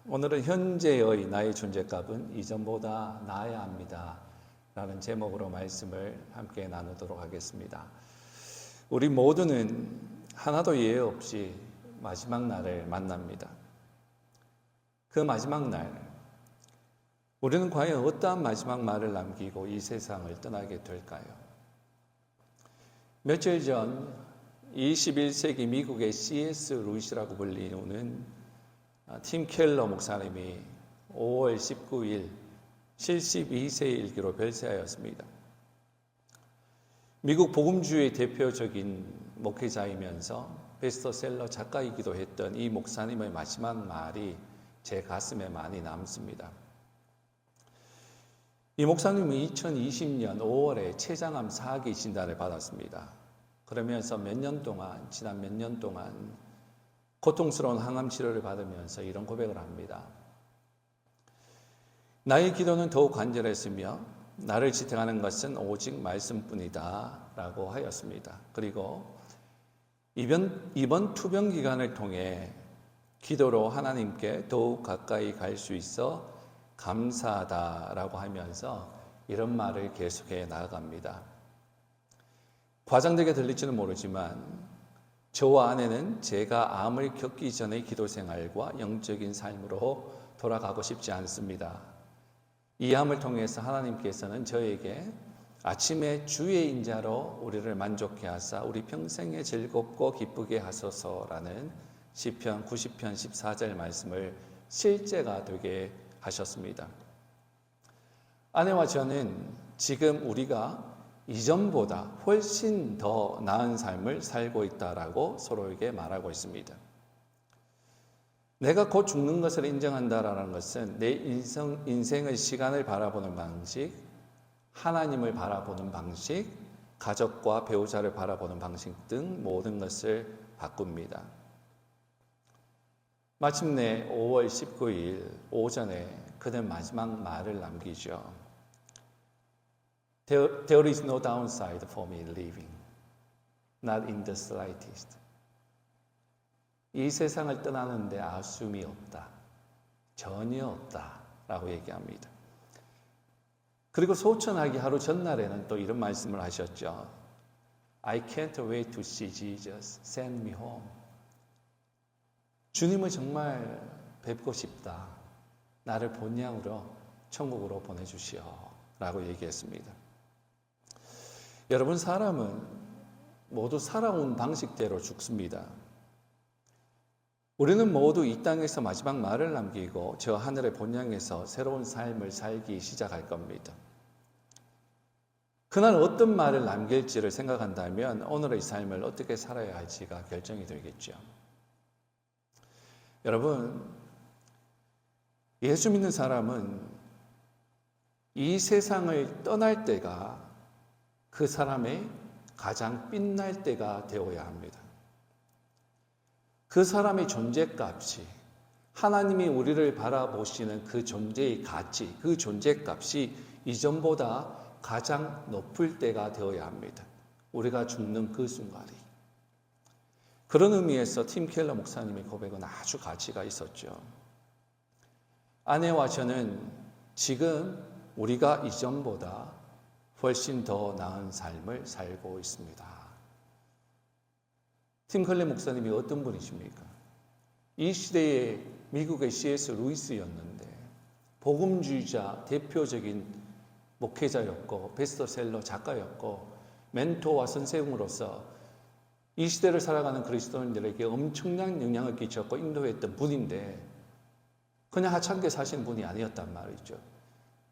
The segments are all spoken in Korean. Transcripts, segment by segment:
오늘은 현재의 나의 존재값은 이전보다 나아야 합니다 라는 제목으로 말씀을 함께 나누도록 하겠습니다. 우리 모두는 하나도 예외 없이 마지막 날을 만납니다. 그 마지막 날, 우리는 과연 어떠한 마지막 말을 남기고 이 세상을 떠나게 될까요? 며칠 전 21세기 미국의 C.S. 루이스라고 불리는 팀 켈러 목사님이 5월 19일 72세의 일기로 별세하였습니다. 미국 복음주의 대표적인 목회자이면서 베스트셀러 작가이기도 했던 이 목사님의 마지막 말이 제 가슴에 많이 남습니다. 이 목사님은 2020년 5월에 췌장암 4기 진단을 받았습니다. 그러면서 지난 몇 년 동안 고통스러운 항암 치료를 받으면서 이런 고백을 합니다. 나의 기도는 더욱 간절했으며 나를 지탱하는 것은 오직 말씀뿐이다 라고 하였습니다. 그리고 이번 투병 기간을 통해 기도로 하나님께 더욱 가까이 갈 수 있어 감사하다라고 하면서 이런 말을 계속해 나아갑니다. 과장되게 들릴지는 모르지만 저와 아내는 제가 암을 겪기 전의 기도 생활과 영적인 삶으로 돌아가고 싶지 않습니다. 이 암을 통해서 하나님께서는 저에게 아침에 주의 인자로 우리를 만족케 하사 우리 평생에 즐겁고 기쁘게 하소서라는 시편 90편 14절 말씀을 실제가 되게 하셨습니다. 아내와 저는 지금 우리가 이전보다 훨씬 더 나은 삶을 살고 있다라고 서로에게 말하고 있습니다. 내가 곧 죽는 것을 인정한다라는 것은 내 인생의 시간을 바라보는 방식, 하나님을 바라보는 방식, 가족과 배우자를 바라보는 방식 등 모든 것을 바꿉니다. 마침내 5월 19일 오전에 그는 마지막 말을 남기죠. There is no downside for me living, not in the slightest. 이 세상을 떠나는데 아쉬움이 없다, 전혀 없다 라고 얘기합니다. 그리고 소천하기 하루 전날에는 또 이런 말씀을 하셨죠. I can't wait to see Jesus send me home. 주님을 정말 뵙고 싶다. 나를 본향으로 천국으로 보내주시오 라고 얘기했습니다. 여러분, 사람은 모두 살아온 방식대로 죽습니다. 우리는 모두 이 땅에서 마지막 말을 남기고 저 하늘의 본향에서 새로운 삶을 살기 시작할 겁니다. 그날 어떤 말을 남길지를 생각한다면 오늘의 삶을 어떻게 살아야 할지가 결정이 되겠죠. 여러분, 예수 믿는 사람은 이 세상을 떠날 때가 그 사람의 가장 빛날 때가 되어야 합니다. 그 사람의 존재값이, 하나님이 우리를 바라보시는 그 존재의 가치, 그 존재값이 이전보다 가장 높을 때가 되어야 합니다. 우리가 죽는 그 순간이. 그런 의미에서 팀 켈러 목사님의 고백은 아주 가치가 있었죠. 아내와 저는 지금 우리가 이전보다 훨씬 더 나은 삶을 살고 있습니다. 팀 켈러 목사님이 어떤 분이십니까? 이 시대의 미국의 C.S. 루이스였는데 복음주의자 대표적인 목회자였고 베스트셀러 작가였고 멘토와 선생으로서 이 시대를 살아가는 그리스도인들에게 엄청난 영향을 끼쳤고 인도했던 분인데 그냥 하찮게 사신 분이 아니었단 말이죠.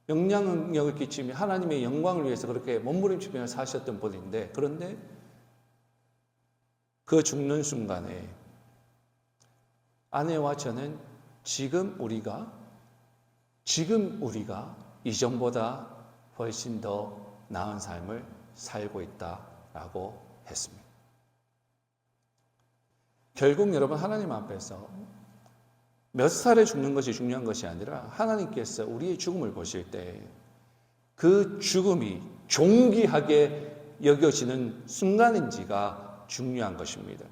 영향력을 끼치며 하나님의 영광을 위해서 그렇게 몸부림치며 사셨던 분인데 그런데 그 죽는 순간에 아내와 저는 지금 우리가 이전보다 훨씬 더 나은 삶을 살고 있다라고 했습니다. 결국 여러분, 하나님 앞에서 몇 살에 죽는 것이 중요한 것이 아니라 하나님께서 우리의 죽음을 보실 때 그 죽음이 존귀하게 여겨지는 순간인지가 중요한 것입니다.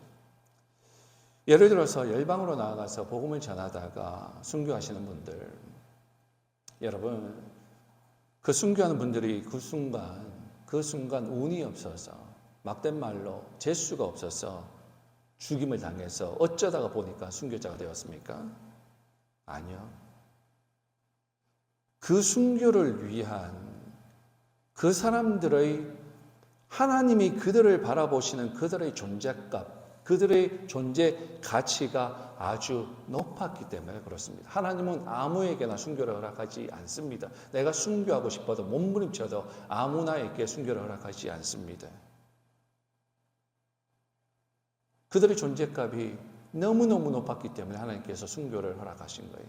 예를 들어서 열방으로 나아가서 복음을 전하다가 순교하시는 분들, 여러분 그 순교하는 분들이 그 순간 운이 없어서 막된 말로 재수가 없어서 죽임을 당해서 어쩌다가 보니까 순교자가 되었습니까? 아니요. 그 순교를 위한 그 사람들의 하나님이 그들을 바라보시는 그들의 존재값, 그들의 존재 가치가 아주 높았기 때문에 그렇습니다. 하나님은 아무에게나 순교를 허락하지 않습니다. 내가 순교하고 싶어도 몸부림쳐도 아무나에게 순교를 허락하지 않습니다. 그들의 존재값이 너무너무 높았기 때문에 하나님께서 순교를 허락하신 거예요.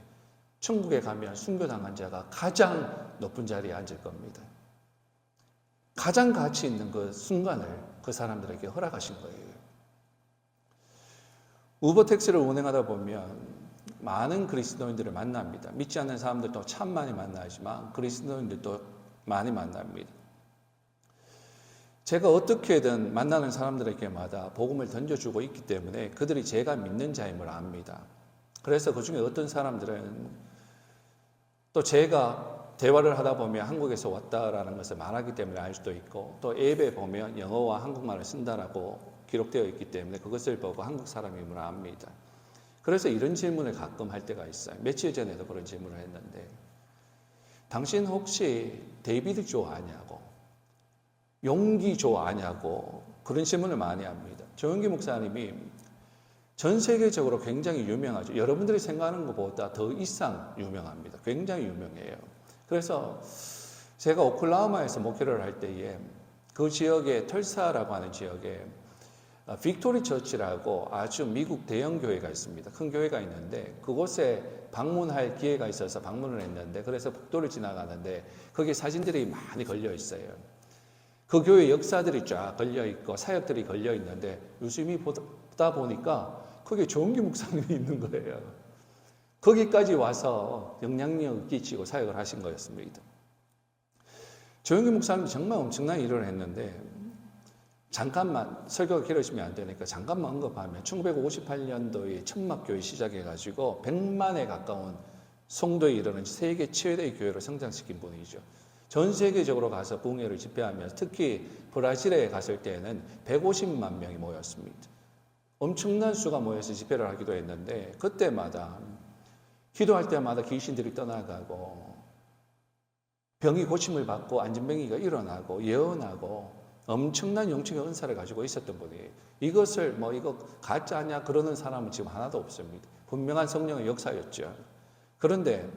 천국에 가면 순교당한 자가 가장 높은 자리에 앉을 겁니다. 가장 가치 있는 그 순간을 그 사람들에게 허락하신 거예요. 우버택시를 운행하다 보면 많은 그리스도인들을 만납니다. 믿지 않는 사람들도 참 많이 만나지만 그리스도인들도 많이 만납니다. 제가 어떻게든 만나는 사람들에게마다 복음을 던져주고 있기 때문에 그들이 제가 믿는 자임을 압니다. 그래서 그 중에 어떤 사람들은 또 제가 대화를 하다 보면 한국에서 왔다라는 것을 말하기 때문에 알 수도 있고, 또 앱에 보면 영어와 한국말을 쓴다라고 기록되어 있기 때문에 그것을 보고 한국 사람임을 압니다. 그래서 이런 질문을 가끔 할 때가 있어요. 며칠 전에도 그런 질문을 했는데, 당신 혹시 데이비드 조 아냐고, 용기 조 아냐고 그런 질문을 많이 합니다. 조용기 목사님이 전 세계적으로 굉장히 유명하죠. 여러분들이 생각하는 것보다 더 이상 유명합니다. 굉장히 유명해요. 그래서 제가 오클라호마에서 목회를 할 때에 그 지역에 털사라고 하는 지역에 빅토리 처치라고 아주 미국 대형 교회가 있습니다. 큰 교회가 있는데 그곳에 방문할 기회가 있어서 방문을 했는데, 그래서 북도를 지나가는데 거기에 사진들이 많이 걸려 있어요. 그 교회 역사들이 쫙 걸려 있고 사역들이 걸려 있는데 유심히 보다 보니까 거기에 조용기 목사님이 있는 거예요. 거기까지 와서 영향력을 끼치고 사역을 하신 거였습니다. 조용기 목사님이 정말 엄청난 일을 했는데, 잠깐만 설교가 길어지면 안 되니까 잠깐만 언급하면 1958년도에 천막교회 시작해가지고 100만에 가까운 성도에 이르는 세계 최대의 교회로 성장시킨 분이죠. 전 세계적으로 가서 부흥회를 집회하면서 특히 브라질에 갔을 때는 150만 명이 모였습니다. 엄청난 수가 모여서 집회를 하기도 했는데, 그때마다 기도할 때마다 귀신들이 떠나가고 병이 고침을 받고 안진병이가 일어나고 예언하고 엄청난 영적인 은사를 가지고 있었던 분이에요. 이것을 이거 가짜냐 그러는 사람은 지금 하나도 없습니다. 분명한 성령의 역사였죠. 그런데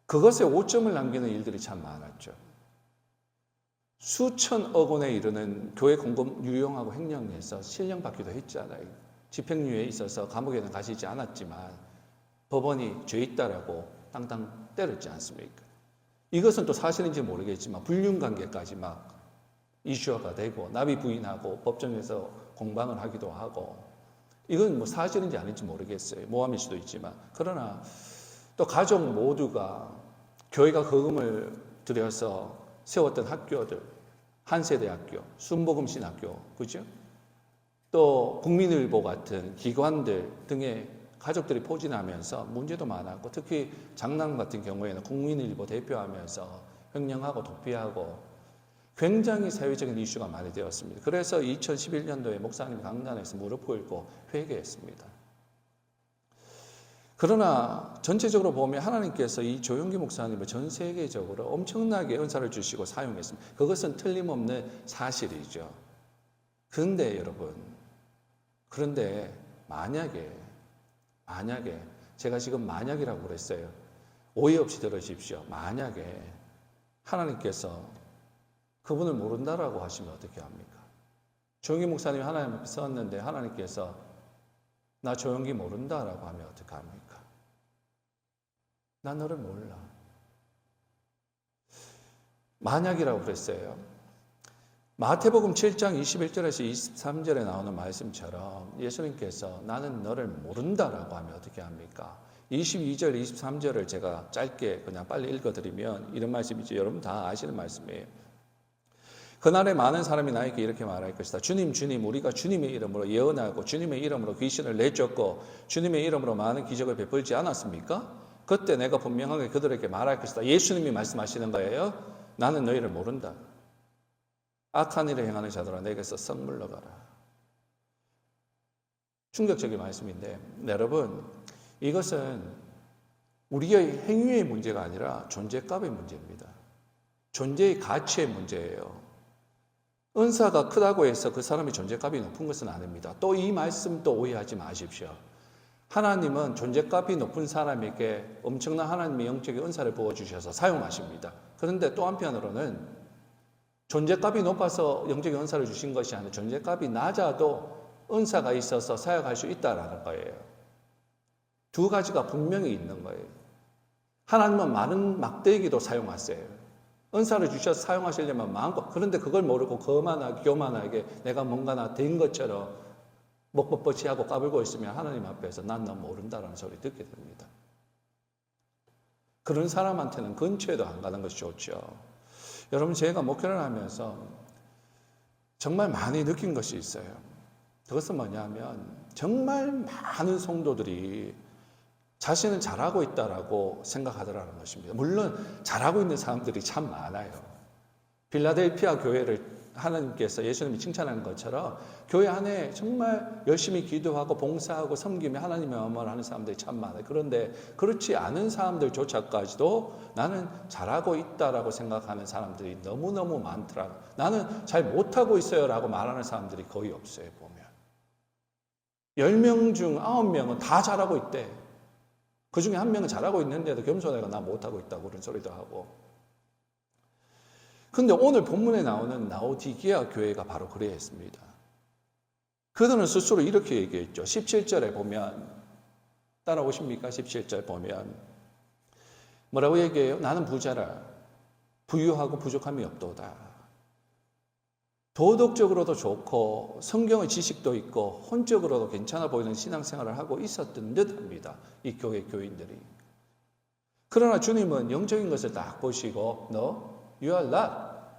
그것에 오점을 남기는 일들이 참 많았죠. 수천억 원에 이르는 교회 공급 유용하고 횡령해서 실형받기도 했잖아요. 집행유예에 있어서 감옥에는 가시지 않았지만 법원이 죄 있다라고 땅땅 때렸지 않습니까? 이것은 또 사실인지 모르겠지만 불륜관계까지 막 이슈화가 되고 나비 부인하고 법정에서 공방을 하기도 하고, 이건 사실인지 아닌지 모르겠어요. 모함일 수도 있지만. 그러나 또 가족 모두가 교회가 거금을 들여서 세웠던 학교들, 한세대학교, 순복음신학교, 그죠? 또 국민일보 같은 기관들 등에 가족들이 포진하면서 문제도 많았고, 특히 장남 같은 경우에는 국민일보 대표하면서 횡령하고 도피하고 굉장히 사회적인 이슈가 많이 되었습니다. 그래서 2011년도에 목사님 강단에서 무릎 꿇고 회개했습니다. 그러나 전체적으로 보면 하나님께서 이 조용기 목사님을 전 세계적으로 엄청나게 은사를 주시고 사용했습니다. 그것은 틀림없는 사실이죠. 그런데 여러분, 만약에 제가 지금 만약이라고 그랬어요. 오해 없이 들으십시오. 만약에 하나님께서 그분을 모른다라고 하시면 어떻게 합니까? 조용기 목사님이 하나님 앞에 섰는데 하나님께서 나 조용기 모른다라고 하면 어떻게 합니까? 나 너를 몰라. 만약이라고 그랬어요. 마태복음 7장 21절에서 23절에 나오는 말씀처럼 예수님께서 나는 너를 모른다라고 하면 어떻게 합니까? 22절, 23절을 제가 짧게 그냥 빨리 읽어드리면 이런 말씀이죠. 여러분 다 아시는 말씀이에요. 그날에 많은 사람이 나에게 이렇게 말할 것이다. 주님, 주님, 우리가 주님의 이름으로 예언하고 주님의 이름으로 귀신을 내쫓고 주님의 이름으로 많은 기적을 베풀지 않았습니까? 그때 내가 분명하게 그들에게 말할 것이다. 예수님이 말씀하시는 거예요. 나는 너희를 모른다. 악한 일을 행하는 자들아 내게서 썩 물러가라. 충격적인 말씀인데 여러분, 이것은 우리의 행위의 문제가 아니라 존재값의 문제입니다. 존재의 가치의 문제예요. 은사가 크다고 해서 그 사람의 존재값이 높은 것은 아닙니다. 또 이 말씀도 오해하지 마십시오. 하나님은 존재값이 높은 사람에게 엄청난 하나님의 영적인 은사를 부어주셔서 사용하십니다. 그런데 또 한편으로는 존재값이 높아서 영적인 은사를 주신 것이 아니라 존재값이 낮아도 은사가 있어서 사용할 수 있다라는 거예요. 두 가지가 분명히 있는 거예요. 하나님은 많은 막대기도 사용하세요. 은사를 주셔서 사용하시려면 마음껏. 그런데 그걸 모르고 거만하게 교만하게 내가 뭔가 된 것처럼 먹법뻗치하고 까불고 있으면 하나님 앞에서 난 너 모른다라는 소리 듣게 됩니다. 그런 사람한테는 근처에도 안 가는 것이 좋죠. 여러분, 제가 목회를 하면서 정말 많이 느낀 것이 있어요. 그것은 뭐냐면 정말 많은 성도들이 자신은 잘하고 있다라고 생각하더라는 것입니다. 물론 잘하고 있는 사람들이 참 많아요. 필라델피아 교회를 하나님께서 예수님이 칭찬하는 것처럼 교회 안에 정말 열심히 기도하고 봉사하고 섬기며 하나님의 마음을 하는 사람들이 참 많아요. 그런데 그렇지 않은 사람들조차까지도 나는 잘하고 있다라고 생각하는 사람들이 너무너무 많더라. 나는 잘 못하고 있어요 라고 말하는 사람들이 거의 없어요. 보면 10명 중 9명은 다 잘하고 있대. 그 중에 한 명은 잘하고 있는데도 겸손해가 나 못하고 있다고 그런 소리도 하고. 근데 오늘 본문에 나오는 라오디게아 교회가 바로 그랬습니다. 그들은 스스로 이렇게 얘기했죠. 17절에 보면, 따라오십니까? 17절 보면 뭐라고 얘기해요? 나는 부자라. 부유하고 부족함이 없도다. 도덕적으로도 좋고 성경의 지식도 있고 혼적으로도 괜찮아 보이는 신앙생활을 하고 있었던 듯합니다. 이 교회 교인들이. 그러나 주님은 영적인 것을 딱 보시고 너 You are not.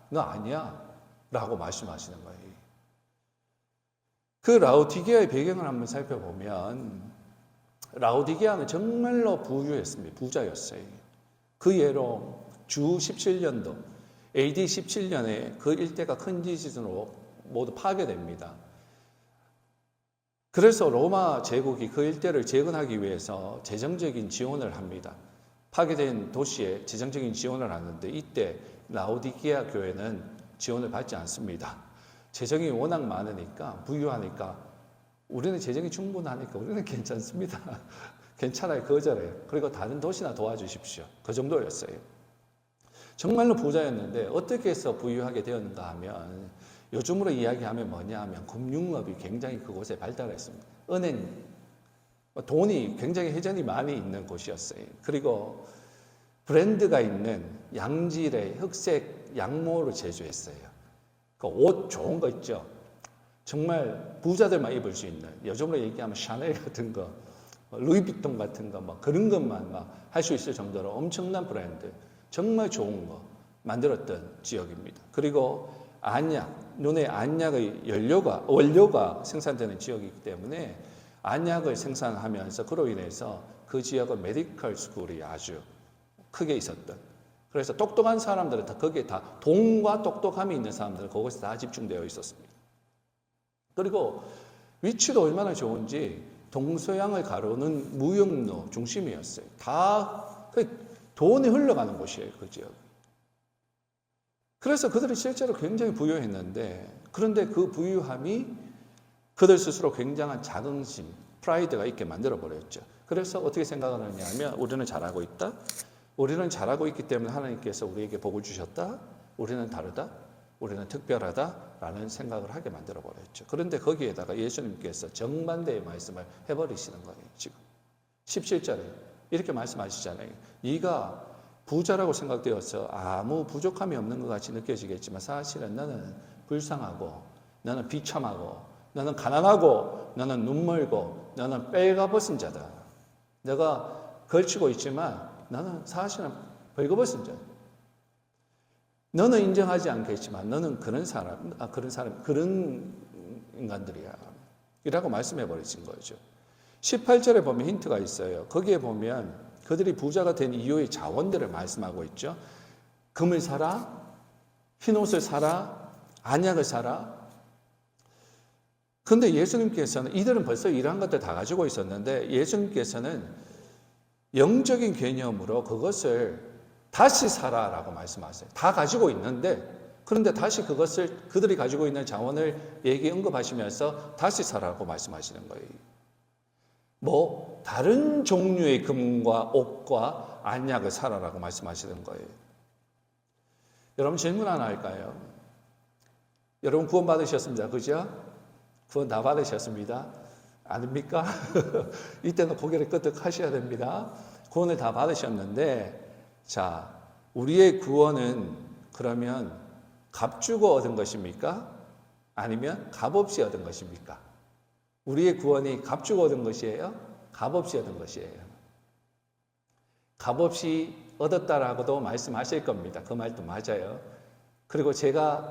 너 아니야. 라고 말씀하시는 거예요. 그 라오디게아의 배경을 한번 살펴보면 라오디게아는 정말로 부유했습니다. 부자였어요. 그 예로 주 17년도 AD 17년에 그 일대가 큰 지진으로 모두 파괴됩니다. 그래서 로마 제국이 그 일대를 재건하기 위해서 재정적인 지원을 합니다. 파괴된 도시에 재정적인 지원을 하는데 이때 라오디게아 교회는 지원을 받지 않습니다. 재정이 워낙 많으니까 부유하니까 우리는 재정이 충분하니까 우리는 괜찮습니다. 괜찮아요. 거절해요. 그리고 다른 도시나 도와주십시오. 그 정도였어요. 정말로 부자였는데 어떻게 해서 부유하게 되었는가 하면 요즘으로 이야기하면 뭐냐 하면 금융업이 굉장히 그곳에 발달했습니다. 은행, 돈이 굉장히 회전이 많이 있는 곳이었어요. 그리고 브랜드가 있는 양질의 흑색 양모를 제조했어요. 그 옷 좋은 거 있죠. 정말 부자들만 입을 수 있는, 요즘으로 얘기하면 샤넬 같은 거, 루이비통 같은 거, 그런 것만 할 수 있을 정도로 엄청난 브랜드, 정말 좋은 거 만들었던 지역입니다. 그리고 안약, 눈의 안약의 원료가 생산되는 지역이기 때문에 안약을 생산하면서 그로 인해서 그 지역은 메디컬 스쿨이 아주 크게 있었던. 그래서 똑똑한 사람들은 다 거기에 다 돈과 똑똑함이 있는 사람들은 그곳에 다 집중되어 있었습니다. 그리고 위치도 얼마나 좋은지 동서양을 가로는 무역로 중심이었어요. 다 돈이 흘러가는 곳이에요, 그 지역. 그래서 그들이 실제로 굉장히 부유했는데, 그런데 그 부유함이 그들 스스로 굉장한 자긍심, 프라이드가 있게 만들어버렸죠. 그래서 어떻게 생각을 하냐 하면 우리는 잘하고 있다. 우리는 잘하고 있기 때문에 하나님께서 우리에게 복을 주셨다. 우리는 다르다. 우리는 특별하다라는 생각을 하게 만들어버렸죠. 그런데 거기에다가 예수님께서 정반대의 말씀을 해버리시는 거예요. 지금 17절에 이렇게 말씀하시잖아요. 네가 부자라고 생각되어서 아무 부족함이 없는 것 같이 느껴지겠지만 사실은 너는 불쌍하고 너는 비참하고 너는 가난하고 너는 눈멀고 너는 뼈가 벗은 자다. 너가 걸치고 있지만 너는 사실은 벌거벗은 자다. 너는 인정하지 않겠지만 너는 그런 그런 인간들이야. 이라고 말씀해 버리신 거죠. 18절에 보면 힌트가 있어요. 거기에 보면 그들이 부자가 된 이유의 자원들을 말씀하고 있죠. 금을 사라, 흰옷을 사라, 안약을 사라. 그런데 예수님께서는 이들은 벌써 이러한 것들 다 가지고 있었는데 예수님께서는 영적인 개념으로 그것을 다시 사라라고 말씀하세요. 다 가지고 있는데 그런데 다시 그것을 그들이 가지고 있는 자원을 언급하시면서 다시 사라고 말씀하시는 거예요. 다른 종류의 금과 옷과 안약을 사라라고 말씀하시는 거예요. 여러분 질문 하나 할까요? 여러분 구원 받으셨습니다. 그죠? 구원 다 받으셨습니다. 아닙니까? 이때는 고개를 끄덕 하셔야 됩니다. 구원을 다 받으셨는데, 자, 우리의 구원은 그러면 값 주고 얻은 것입니까? 아니면 값 없이 얻은 것입니까? 우리의 구원이 값 주고 얻은 것이에요? 값 없이 얻은 것이에요. 값 없이 얻었다라고도 말씀하실 겁니다. 그 말도 맞아요. 그리고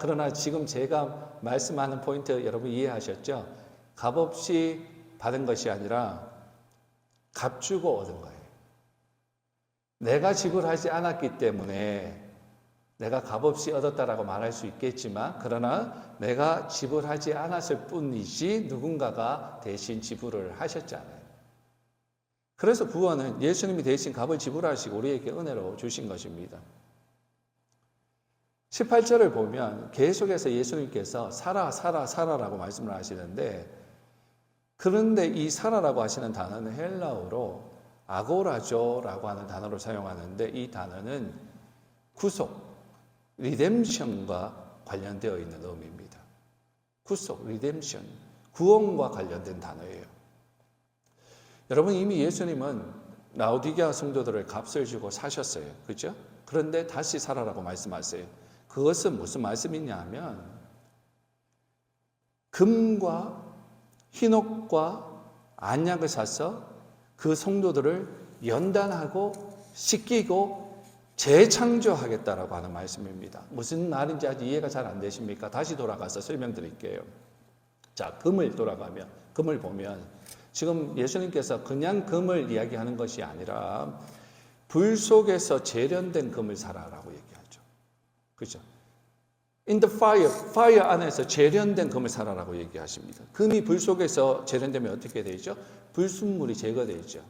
그러나 지금 제가 말씀하는 포인트 여러분 이해하셨죠? 값 없이 받은 것이 아니라 값 주고 얻은 거예요. 내가 지불하지 않았기 때문에 내가 값없이 얻었다라고 말할 수 있겠지만 그러나 내가 지불하지 않았을 뿐이지 누군가가 대신 지불을 하셨잖아요. 그래서 구원은 예수님이 대신 값을 지불하시고 우리에게 은혜로 주신 것입니다. 18절을 보면 계속해서 예수님께서 사라라고 말씀을 하시는데 그런데 이 사라라고 하시는 단어는 헬라어로 아고라조라고 하는 단어를 사용하는데 이 단어는 구속, 리뎀션과 관련되어 있는 의미입니다. 구속, 리뎀션, 구원과 관련된 단어예요. 여러분 이미 예수님은 라오디게아 성도들을 값을 주고 사셨어요. 그렇죠? 그런데 다시 살아라고 말씀하세요. 그것은 무슨 말씀이냐 하면 금과 흰옷과 안약을 사서 그 성도들을 연단하고 씻기고 재창조하겠다라고 하는 말씀입니다. 무슨 말인지 아직 이해가 잘 안 되십니까? 다시 돌아가서 설명드릴게요. 자, 금을 보면 지금 예수님께서 그냥 금을 이야기하는 것이 아니라 불 속에서 재련된 금을 사라라고 얘기하죠. 그렇죠? In the fire 안에서 재련된 금을 사라라고 얘기하십니다. 금이 불 속에서 재련되면 어떻게 되죠? 불순물이 제거되죠.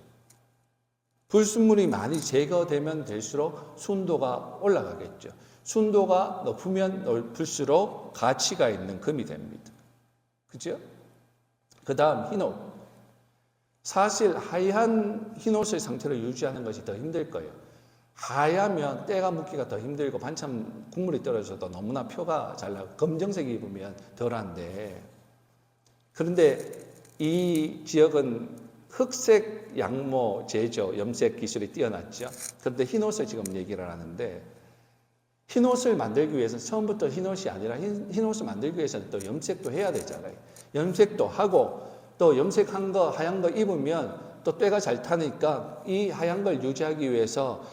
불순물이 많이 제거되면 될수록 순도가 올라가겠죠. 순도가 높으면 높을수록 가치가 있는 금이 됩니다. 그죠? 그 다음 흰옷. 사실 하얀 흰옷의 상태를 유지하는 것이 더 힘들 거예요. 하얗면 때가 묻기가 더 힘들고 반찬 국물이 떨어져도 너무나 표가 잘 나고 검정색 입으면 덜한데 그런데 이 지역은 흑색 양모 제조 염색 기술이 뛰어났죠. 그런데 흰옷을 지금 얘기를 하는데 흰옷을 만들기 위해서는 처음부터 흰옷이 아니라 흰옷을 만들기 위해서는 또 염색도 해야 되잖아요. 염색도 하고 또 염색한 거 하얀 거 입으면 또 때가 잘 타니까 이 하얀 걸 유지하기 위해서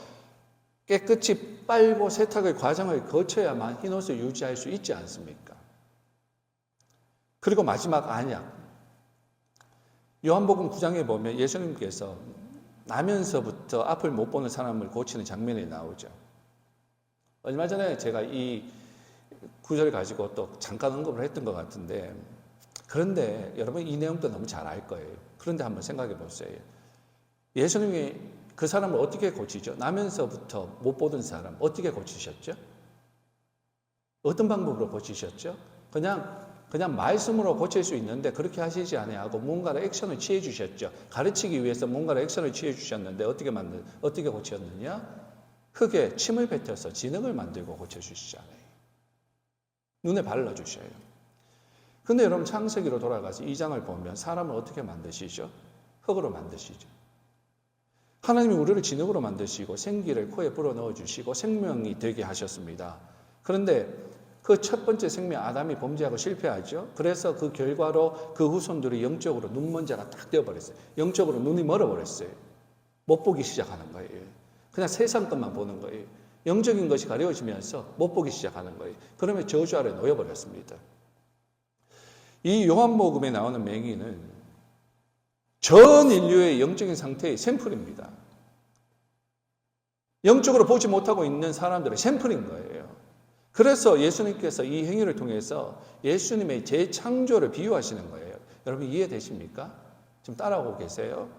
깨끗이 빨고 세탁의 과정을 거쳐야만 흰옷을 유지할 수 있지 않습니까? 그리고 마지막 안약. 요한복음 9장에 보면 예수님께서 나면서부터 앞을 못 보는 사람을 고치는 장면이 나오죠. 얼마 전에 제가 이 구절을 가지고 또 잠깐 언급을 했던 것 같은데 그런데 여러분 이 내용도 너무 잘 알 거예요. 그런데 한번 생각해 보세요. 예수님이 그 사람을 어떻게 고치죠? 나면서부터 못 보던 사람 어떻게 고치셨죠? 어떤 방법으로 고치셨죠? 그냥 말씀으로 고칠 수 있는데 그렇게 하시지 아니하고 뭔가를 액션을 취해 주셨죠. 가르치기 위해서 뭔가를 액션을 취해 주셨는데 어떻게 고쳤느냐? 흙에 침을 뱉어서 진흙을 만들고 고쳐주시잖아요. 눈에 발라주셔요. 근데 여러분 창세기로 돌아가서 2장을 보면 사람을 어떻게 만드시죠? 흙으로 만드시죠. 하나님이 우리를 진흙으로 만드시고 생기를 코에 불어넣어 주시고 생명이 되게 하셨습니다. 그런데 그 첫 번째 생명 아담이 범죄하고 실패하죠. 그래서 그 결과로 그 후손들이 영적으로 눈먼자가 딱 되어버렸어요. 영적으로 눈이 멀어버렸어요. 못 보기 시작하는 거예요. 그냥 세상 것만 보는 거예요. 영적인 것이 가려지면서 못 보기 시작하는 거예요. 그러면 저주 아래 놓여버렸습니다. 이 요한복음에 나오는 맹인은 전 인류의 영적인 상태의 샘플입니다. 영적으로 보지 못하고 있는 사람들의 샘플인 거예요. 그래서 예수님께서 이 행위를 통해서 예수님의 재창조를 비유하시는 거예요. 여러분 이해되십니까? 지금 따라오고 계세요?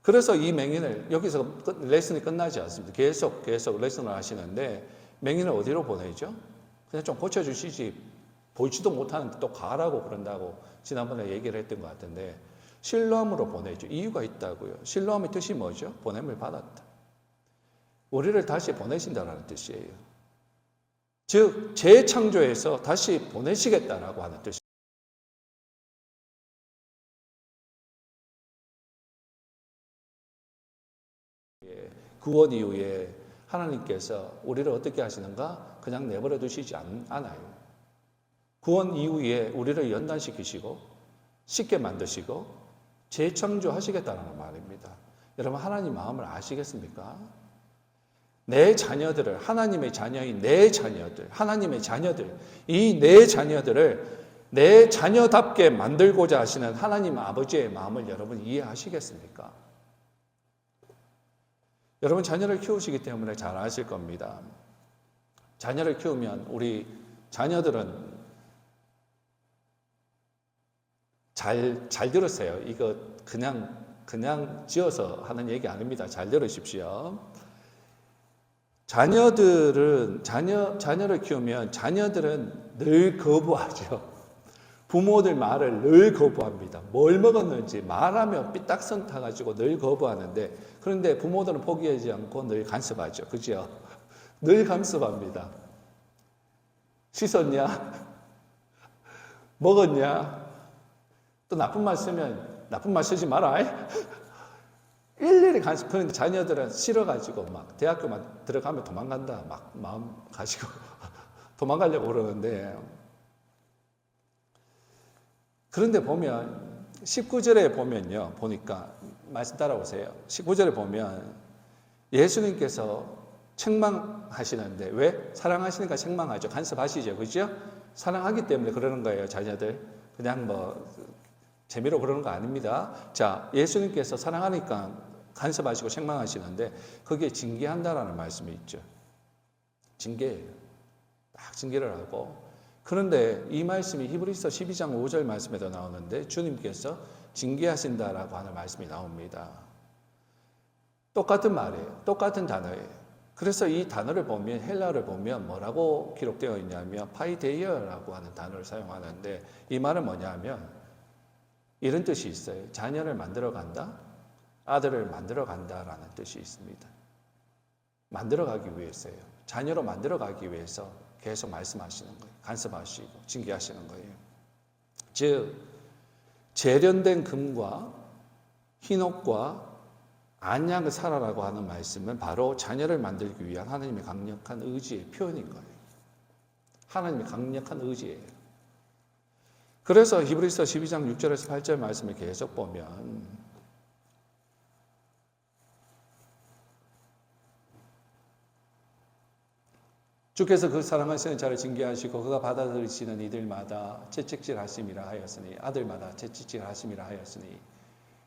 그래서 이 맹인을 여기서 레슨이 끝나지 않습니다. 계속 레슨을 하시는데 맹인을 어디로 보내죠? 그냥 좀 고쳐주시지 보지도 못하는데 또 가라고 그런다고 지난번에 얘기를 했던 것 같은데 실로암으로 보내죠. 이유가 있다고요. 실로암의 뜻이 뭐죠? 보냄을 받았다. 우리를 다시 보내신다는 뜻이에요. 즉 재창조해서 다시 보내시겠다라고 하는 뜻이에요. 구원 이후에 하나님께서 우리를 어떻게 하시는가? 그냥 내버려 두시지 않아요. 구원 이후에 우리를 연단시키시고 쉽게 만드시고 재창조하시겠다는 말입니다. 여러분 하나님 마음을 아시겠습니까? 내 자녀들을 하나님의 자녀인 내 자녀들, 하나님의 자녀들, 이 내 자녀들을 내 자녀답게 만들고자 하시는 하나님 아버지의 마음을 여러분 이해하시겠습니까? 여러분 자녀를 키우시기 때문에 잘 아실 겁니다. 자녀를 키우면 우리 자녀들은 잘 들으세요. 이거 그냥 지어서 하는 얘기 아닙니다. 잘 들으십시오. 자녀를 키우면 자녀들은 늘 거부하죠. 부모들 말을 늘 거부합니다. 뭘 먹었는지 말하면 삐딱선 타가지고 늘 거부하는데 그런데 부모들은 포기하지 않고 늘 간섭하죠. 그죠? 늘 간섭합니다. 씻었냐? 먹었냐? 또 나쁜 말 쓰면 나쁜 말 쓰지 마라. 일일이 간섭. 그런데 자녀들은 싫어가지고 막 대학교만 들어가면 도망간다. 막 마음 가지고 도망가려고 그러는데 그런데 보면 19절에 보면요. 보니까 말씀 따라오세요. 19절에 보면 예수님께서 책망하시는데 왜? 사랑하시니까 책망하죠. 간섭하시죠. 그죠? 사랑하기 때문에 그러는 거예요. 자녀들. 그냥 뭐 재미로 그러는 거 아닙니다. 자, 예수님께서 사랑하니까 간섭하시고 책망하시는데 거기에 징계한다라는 말씀이 있죠. 징계예요. 딱 징계를 하고 그런데 이 말씀이 히브리서 12장 5절 말씀에도 나오는데 주님께서 징계하신다라고 하는 말씀이 나옵니다. 똑같은 말이에요. 똑같은 단어예요. 그래서 이 단어를 보면 헬라어를 보면 뭐라고 기록되어 있냐면 파이데이어라고 하는 단어를 사용하는데 이 말은 뭐냐면 이런 뜻이 있어요. 자녀를 만들어 간다. 아들을 만들어 간다라는 뜻이 있습니다. 만들어 가기 위해서요. 자녀로 만들어 가기 위해서 계속 말씀하시는 거예요. 간섭하시고 징계하시는 거예요. 즉 재련된 금과 흰옷과 안양을 사라라고 하는 말씀은 바로 자녀를 만들기 위한 하나님의 강력한 의지의 표현인 거예요. 하나님의 강력한 의지예요. 그래서 히브리서 12장 6절에서 8절 말씀을 계속 보면 주께서 그 사랑하시는 자를 징계하시고 그가 받아들이시는 이들마다 채찍질 하심이라 하였으니 아들마다 채찍질 하심이라 하였으니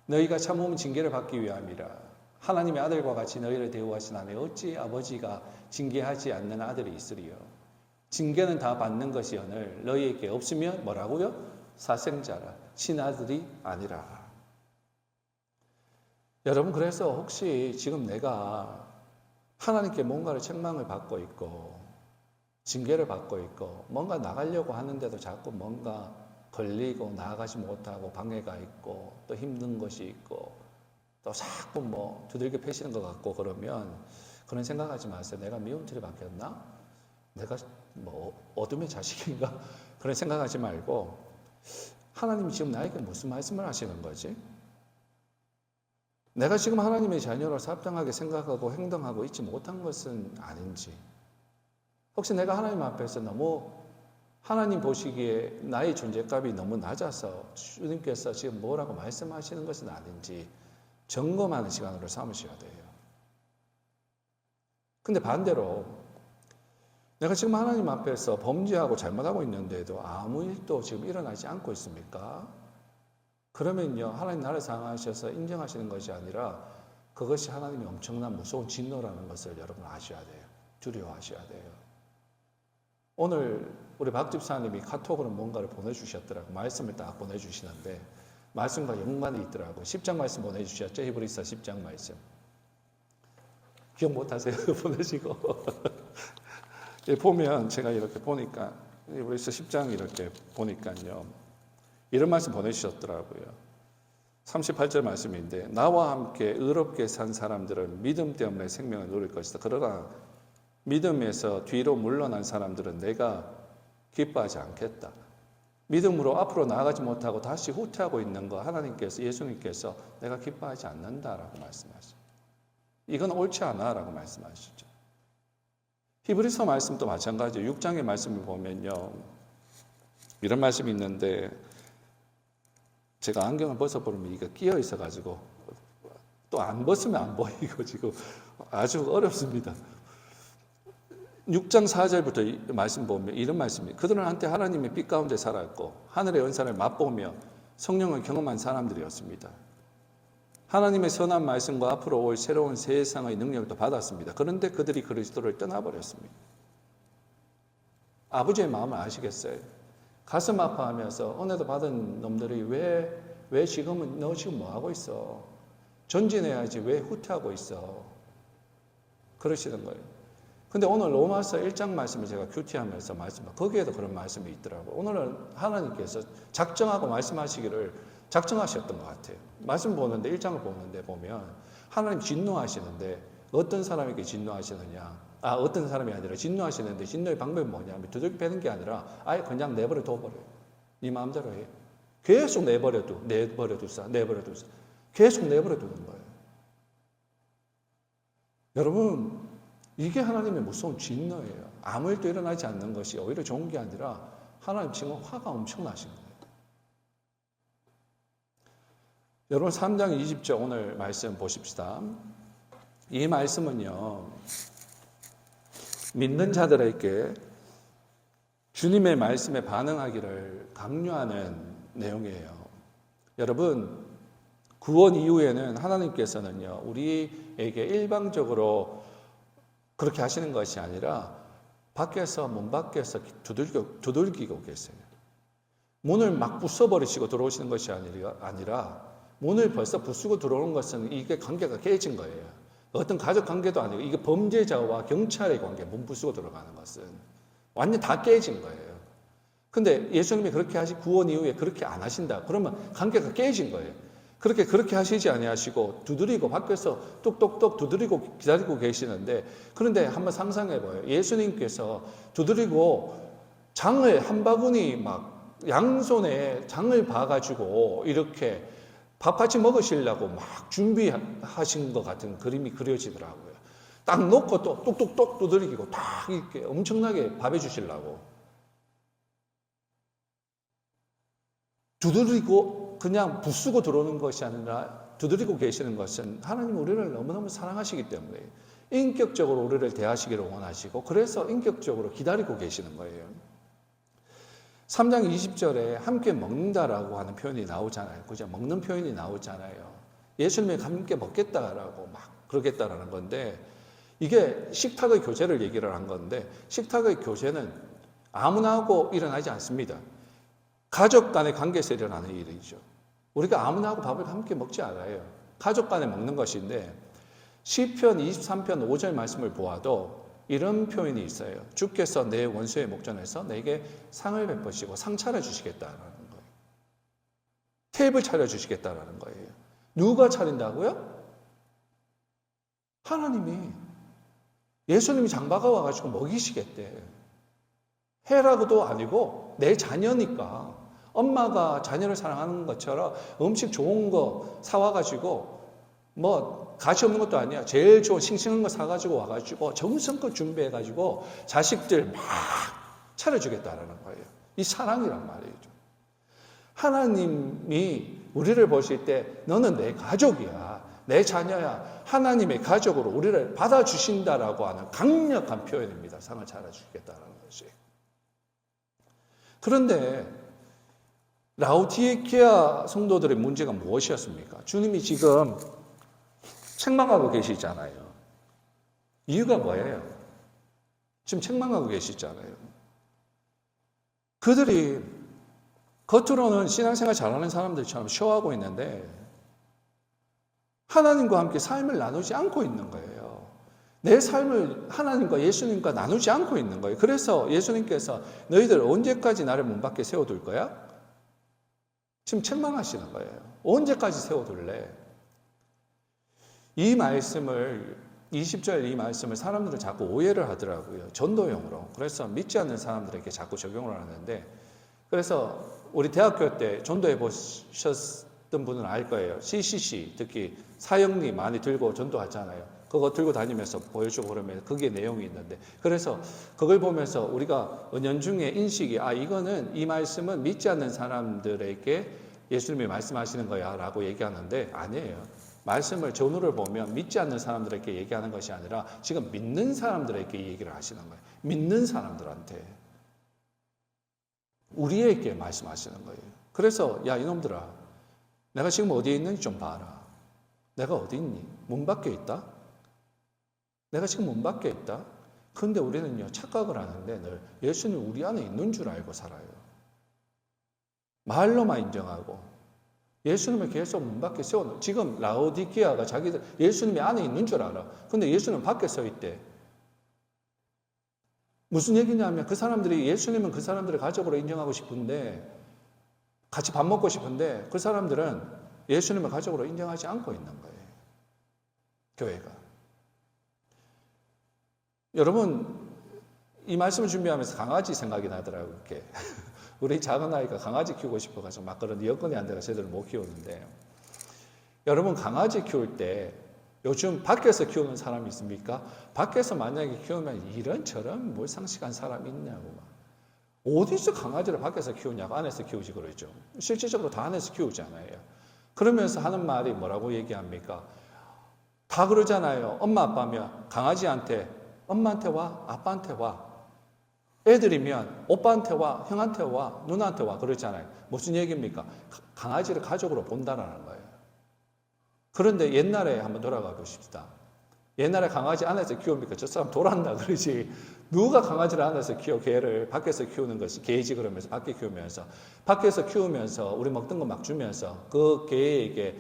너희가 참으면 징계를 받기 위함이라. 하나님의 아들과 같이 너희를 대우하시나니 어찌 아버지가 징계하지 않는 아들이 있으리요. 징계는 다 받는 것이오늘 너희에게 없으면 뭐라고요? 사생자라 친아들이 아니라. 여러분 그래서 혹시 지금 내가 하나님께 뭔가를 책망을 받고 있고 징계를 받고 있고 뭔가 나가려고 하는데도 자꾸 뭔가 걸리고 나아가지 못하고 방해가 있고 또 힘든 것이 있고 또 자꾸 뭐 두들겨 패시는 것 같고 그러면 그런 생각하지 마세요. 내가 미운 틀에 박혔나? 내가 뭐 어둠의 자식인가? 그런 생각하지 말고 하나님이 지금 나에게 무슨 말씀을 하시는 거지? 내가 지금 하나님의 자녀로서 합당하게 생각하고 행동하고 있지 못한 것은 아닌지, 혹시 내가 하나님 앞에서 너무 하나님 보시기에 나의 존재값이 너무 낮아서 주님께서 지금 뭐라고 말씀하시는 것은 아닌지 점검하는 시간으로 삼으셔야 돼요. 근데 반대로 내가 지금 하나님 앞에서 범죄하고 잘못하고 있는데도 아무 일도 지금 일어나지 않고 있습니까? 그러면요, 하나님 나를 사랑하셔서 인정하시는 것이 아니라 그것이 하나님의 엄청난 무서운 진노라는 것을 여러분 아셔야 돼요. 두려워하셔야 돼요. 오늘 우리 박 집사님이 카톡으로 뭔가를 보내주셨더라고요. 말씀을 딱 보내주시는데 말씀과 연관이 있더라고요. 10장 말씀 보내주셨죠? 히브리서 10장 말씀. 기억 못하세요? 보내시고. 보면 제가 이렇게 보니까 히브리서 10장 이렇게 보니까요. 이런 말씀 보내주셨더라고요. 38절 말씀인데 나와 함께 의롭게 산 사람들은 믿음 때문에 생명을 누릴 것이다. 그러나 믿음에서 뒤로 물러난 사람들은 내가 기뻐하지 않겠다. 믿음으로 앞으로 나아가지 못하고 다시 후퇴하고 있는 거 하나님께서 예수님께서 내가 기뻐하지 않는다라고 말씀하시죠. 이건 옳지 않아라고 말씀하시죠. 히브리서 말씀도 마찬가지예요. 6장의 말씀을 보면요. 이런 말씀이 있는데 제가 안경을 벗어보면 이게 끼어 있어가지고 또 안 벗으면 안 보이고 지금 아주 어렵습니다. 6장 4절부터 말씀 보면 이런 말씀이에요. 그들은 한때 하나님의 빛 가운데 살았고 하늘의 은사를 맛보며 성령을 경험한 사람들이었습니다. 하나님의 선한 말씀과 앞으로 올 새로운 세상의 능력을 또 받았습니다. 그런데 그들이 그리스도를 떠나버렸습니다. 아버지의 마음을 아시겠어요? 가슴 아파하면서 은혜도 받은 놈들이 왜 지금은 너 지금 뭐 하고 있어? 전진해야지 왜 후퇴하고 있어? 그러시는 거예요. 근데 오늘 로마서 1장 말씀을 제가 큐티하면서 거기에도 그런 말씀이 있더라고요. 오늘은 하나님께서 작정하고 말씀하시기를 작정하셨던 것 같아요. 말씀 보는데 1장을 보는데 보면 하나님 진노하시는데 어떤 사람에게 진노하시느냐? 어떤 사람이 아니라 진노하시는데 진노의 방법이 뭐냐면 두들겨 패는 게 아니라 아예 그냥 내버려 둬버려요. 네 마음대로 해. 계속 내버려 두사. 계속 내버려 두는 거예요. 여러분, 이게 하나님의 무서운 진노예요. 아무 일도 일어나지 않는 것이 오히려 좋은 게 아니라 하나님 지금 화가 엄청나신 거예요. 여러분 3장 20절 오늘 말씀 보십시다. 이 말씀은요. 믿는 자들에게 주님의 말씀에 반응하기를 강요하는 내용이에요. 여러분 구원 이후에는 하나님께서는요. 우리에게 일방적으로 그렇게 하시는 것이 아니라 문 밖에서 두들기고 계세요. 문을 막 부숴버리시고 들어오시는 것이 아니라 문을 벌써 부수고 들어오는 것은 이게 관계가 깨진 거예요. 어떤 가족 관계도 아니고 이게 범죄자와 경찰의 관계, 문 부수고 들어가는 것은 완전 다 깨진 거예요. 근데 예수님이 그렇게 구원 이후에 그렇게 안 하신다. 그러면 관계가 깨진 거예요. 그렇게 하시지 아니하시고 두드리고 밖에서 똑똑똑 두드리고 기다리고 계시는데 그런데 한번 상상해 봐요. 예수님께서 두드리고 장을 한 바구니 막 양손에 장을 봐가지고 이렇게 밥 같이 먹으시려고 막 준비하신 것 같은 그림이 그려지더라고요. 딱 놓고 또 똑똑똑 두드리고 딱 이렇게 엄청나게 밥해 주시려고. 두드리고 그냥 부수고 들어오는 것이 아니라 두드리고 계시는 것은 하나님 우리를 너무너무 사랑하시기 때문에 인격적으로 우리를 대하시기를 원하시고 그래서 인격적으로 기다리고 계시는 거예요. 3장 20절에 함께 먹는다라고 하는 표현이 나오잖아요. 그죠? 먹는 표현이 나오잖아요. 예수님이 함께 먹겠다라고 막 그러겠다라는 건데 이게 식탁의 교제를 얘기를 한 건데 식탁의 교제는 아무나 하고 일어나지 않습니다. 가족 간의 관계에서 일어나는 일이죠. 우리가 아무나 하고 밥을 함께 먹지 않아요. 가족 간에 먹는 것인데 시편 23편 5절 말씀을 보아도 이런 표현이 있어요. 주께서 내 원수의 목전에서 내게 상을 베푸시고 상 차려주시겠다라는 거예요. 테이블 차려주시겠다라는 거예요. 누가 차린다고요? 하나님이. 예수님이 장바가 와가지고 먹이시겠대. 해라고도 아니고 내 자녀니까 엄마가 자녀를 사랑하는 것처럼 음식 좋은 거 사와가지고 가치 없는 것도 아니야. 제일 좋은 싱싱한 거 사가지고 와가지고 정성껏 준비해가지고 자식들 막 차려주겠다라는 거예요. 이 사랑이란 말이죠. 하나님이 우리를 보실 때 너는 내 가족이야. 내 자녀야, 하나님의 가족으로 우리를 받아주신다라고 하는 강력한 표현입니다. 상을 차려주겠다는 것이. 그런데 라오디게아 성도들의 문제가 무엇이었습니까? 주님이 지금 책망하고 계시잖아요. 이유가 뭐예요? 지금 책망하고 계시잖아요. 그들이 겉으로는 신앙생활 잘하는 사람들처럼 쇼하고 있는데 하나님과 함께 삶을 나누지 않고 있는 거예요. 내 삶을 하나님과 예수님과 나누지 않고 있는 거예요. 그래서 예수님께서 너희들 언제까지 나를 문 밖에 세워둘 거야? 지금 책망하시는 거예요. 언제까지 세워둘래? 이 말씀을 20절 이 말씀을 사람들은 자꾸 오해를 하더라고요. 전도용으로. 그래서 믿지 않는 사람들에게 자꾸 적용을 하는데 그래서 우리 대학교 때 전도해 보셨던 분은 알 거예요. CCC 특히 사형리 많이 들고 전도하잖아요. 그거 들고 다니면서 보여주고 그러면 그게 내용이 있는데 그래서 그걸 보면서 우리가 은연중에 인식이 이거는 이 말씀은 믿지 않는 사람들에게 예수님이 말씀하시는 거야 라고 얘기하는데 아니에요. 말씀을 전후를 보면 믿지 않는 사람들에게 얘기하는 것이 아니라 지금 믿는 사람들에게 얘기를 하시는 거예요. 믿는 사람들한테 우리에게 말씀하시는 거예요. 그래서 야 이놈들아 내가 지금 어디에 있는지 좀 봐라. 내가 어디 있니? 문 밖에 있다? 내가 지금 문 밖에 있다? 그런데 우리는요 착각을 하는데 늘 예수님 우리 안에 있는 줄 알고 살아요. 말로만 인정하고 예수님을 계속 문 밖에 세워놓고 지금 라오디게아가 자기들 예수님이 안에 있는 줄 알아. 근데 예수님은 밖에 서 있대. 무슨 얘기냐면 그 사람들이 예수님은 그 사람들을 가족으로 인정하고 싶은데 같이 밥 먹고 싶은데 그 사람들은 예수님을 가족으로 인정하지 않고 있는 거예요. 교회가. 여러분 이 말씀을 준비하면서 강아지 생각이 나더라고요. 이렇게. 우리 작은 아이가 강아지 키우고 싶어가지고 막 그런 여건이 안 돼서 제대로 못 키우는데 여러분 강아지 키울 때 요즘 밖에서 키우는 사람이 있습니까? 밖에서 만약에 키우면 이런저런 뭘 상식한 사람이 있냐고 막. 어디서 강아지를 밖에서 키우냐고 안에서 키우지 그러죠. 실질적으로 다 안에서 키우잖아요. 그러면서 하는 말이 뭐라고 얘기합니까? 다 그러잖아요. 엄마 아빠면 강아지한테 엄마한테 와 아빠한테 와 애들이면 오빠한테 와 형한테 와 누나한테 와 그러잖아요. 무슨 얘기입니까? 강아지를 가족으로 본다라는 거예요. 그런데 옛날에 한번 돌아가 보십시다. 옛날에 강아지 안에서 키웁니까? 저 사람 돌았나 그러지. 누가 강아지를 안에서 키워 개를 밖에서 키우는 것이 개이지 그러면서 밖에 키우면서 밖에서 키우면서 우리 먹던 거 막 주면서 그 개에게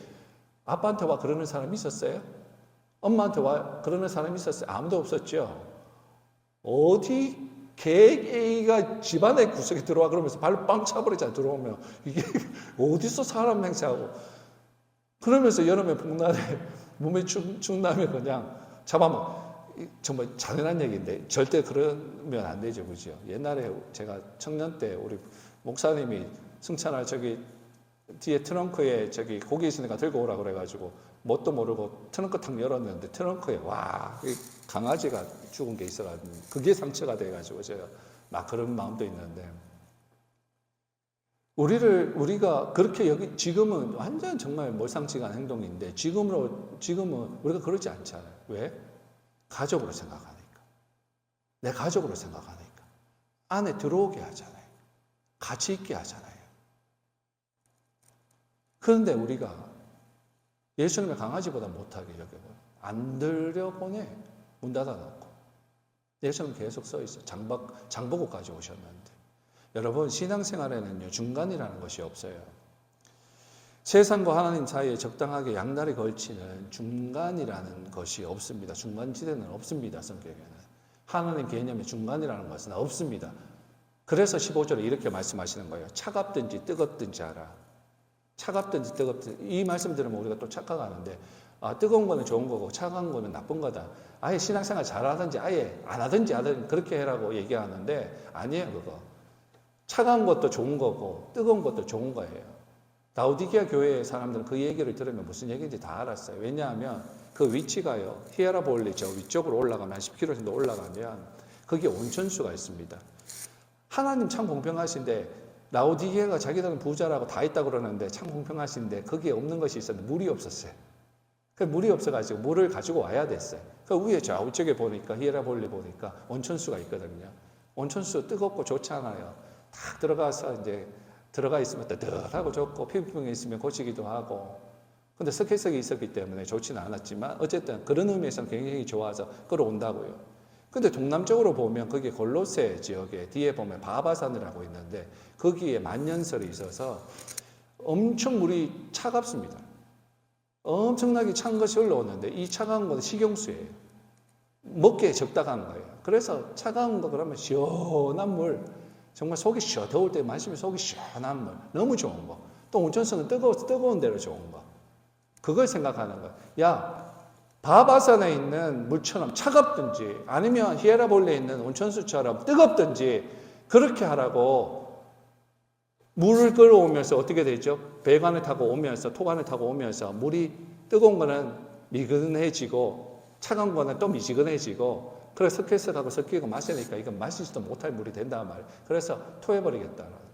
아빠한테 와 그러는 사람이 있었어요? 엄마한테 와 그러는 사람이 있었어요? 아무도 없었죠. 어디 개가 집안의 구석에 들어와 그러면서 발로 빵 차버리잖아요. 들어오면 이게 어디서 사람 행세하고 그러면서 여름에 봄날에 몸에 축나면 그냥 잡아먹. 정말 잔인한 얘기인데 절대 그러면 안 되죠, 그죠? 옛날에 제가 청년 때 우리 목사님이 승찬아 저기 뒤에 트렁크에 저기 고기 있으니까 들고 오라 그래가지고 뭣도 모르고 트렁크 탁 열었는데 트렁크에 와 강아지가 죽은 게 있어가지고 그게 상처가 돼가지고 제가 막 그런 마음도 있는데 우리가 그렇게 여기 지금은 완전 정말 몰상치한 행동인데 지금은 우리가 그러지 않잖아요. 왜? 가족으로 생각하니까. 내 가족으로 생각하니까. 안에 들어오게 하잖아요. 같이 있게 하잖아요. 그런데 우리가 예수님의 강아지보다 못하게 여겨요. 안 들여보내. 문 닫아놓고. 예수님 계속 서 있어요. 장보고까지 오셨는데. 여러분 신앙생활에는요. 중간이라는 것이 없어요. 세상과 하나님 사이에 적당하게 양다리 걸치는 중간이라는 것이 없습니다. 중간지대는 없습니다. 성경에는. 하나님 개념의 중간이라는 것은 없습니다. 그래서 15절에 이렇게 말씀하시는 거예요. 차갑든지 뜨겁든지 하라. 차갑든지 뜨겁든지. 이 말씀 들으면 우리가 또 착각하는데 뜨거운 거는 좋은 거고 차가운 거는 나쁜 거다. 아예 신앙생활 잘하든지 아예 안 하든지 그렇게 해라고 얘기하는데 아니에요. 그거. 차가운 것도 좋은 거고 뜨거운 것도 좋은 거예요. 라오디게아 교회의 사람들은 그 얘기를 들으면 무슨 얘기인지 다 알았어요. 왜냐하면 그 위치가요. 히에라볼리 저 위쪽으로 올라가면 한 10km 정도 올라가면 거기에 온천수가 있습니다. 하나님 참 공평하신데 라오디게아가 자기들은 부자라고 다 있다고 그러는데 참 공평하신데 거기에 없는 것이 있었는데 물이 없었어요. 그 물이 없어가지고 물을 가지고 와야 됐어요. 그 위에 좌우쪽에 보니까 히에라볼리 보니까 온천수가 있거든요. 온천수 뜨겁고 좋잖아요. 딱 들어가서 이제 들어가 있으면 뜨뜻하고 좋고 피부병이 있으면 고치기도 하고. 근데 석회석이 있었기 때문에 좋지는 않았지만 어쨌든 그런 의미에서는 굉장히 좋아서 끌어온다고요. 근데 동남쪽으로 보면 거기 골로새 지역에 뒤에 보면 바바산이라고 있는데 거기에 만년설이 있어서 엄청 물이 차갑습니다. 엄청나게 찬 것이 흘러오는데 이 차가운 건 식용수예요. 먹기에 적당한 거예요. 그래서 차가운 거 그러면 시원한 물, 정말 속이 시원, 더울 때 마시면 속이 시원한 물, 너무 좋은 거. 또 온천수는 뜨거운 대로 좋은 거. 그걸 생각하는 거예요. 야, 바바산에 있는 물처럼 차갑든지 아니면 히에라볼리에 있는 온천수처럼 뜨겁든지 그렇게 하라고 물을 끌어오면서 어떻게 되죠? 배관을 타고 오면서 토관을 타고 오면서 물이 뜨거운 거는 미근해지고 차가운 거는 또 미지근해지고 그래서 석회석하고 섞이고 마시니까 이건 마시지도 못할 물이 된단 말이에요. 그래서 토해버리겠다는 거예요.